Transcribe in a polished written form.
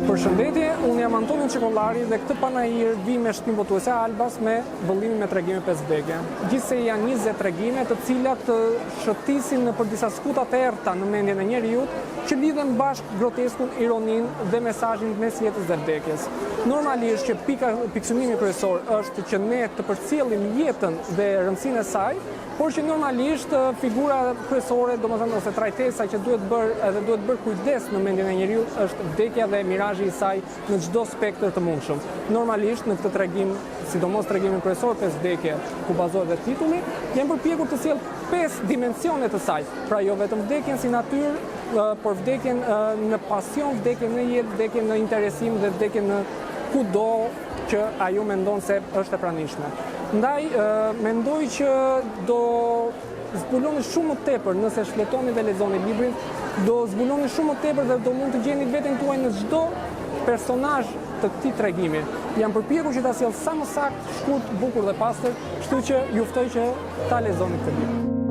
Përshëndetje, unë jam Antonin Çikollari dhe këtë panajir vi me shtëpinë botuese Albas me vëllimin me tregime 5 vdekje. Gjithsej janë 20 tregime të cilat shëtisin për disa skuta të errta në mendjen e njerëzit që lidhen bashkë groteskun, ironinë dhe mesazhin mes jetës dhe vdekjes. Normalisht që pikësynimi kryesor është që ne të përcjellim jetën dhe rëndësinë e saj, por që normalisht figura kryesore, domethënë ose trajtesa që duhet bërë kujdes në mendjen e njeriu është vdekja dhe mirazhi i saj në çdo spektër të mundshëm. Normalisht në këtë tregim, sidomos tregimin kryesor 5 vdekje, ku bazohet dhe titulli, jam përpjekur të sjell 5 dimensione të saj. Pra jo vetëm vdekjen si natyrë, por vdekjen në pasion, vdekjen në jetë, vdekjen në interesim dhe vdekjen në kudo që ajo mendon se është e pranishme. Ndaj, mendoj që do zbuloni shumë më tepër nëse shfletoni dhe lexoni librin, do zbuloni shumë më tepër dhe do mund të gjeni veten tuaj në çdo personazh të këtij tregimi. Jam përpjekur që ta sjell sa më saktë, shkurt, bukur dhe pastër, kështu që ju ftoj që ta lexoni këtë libër.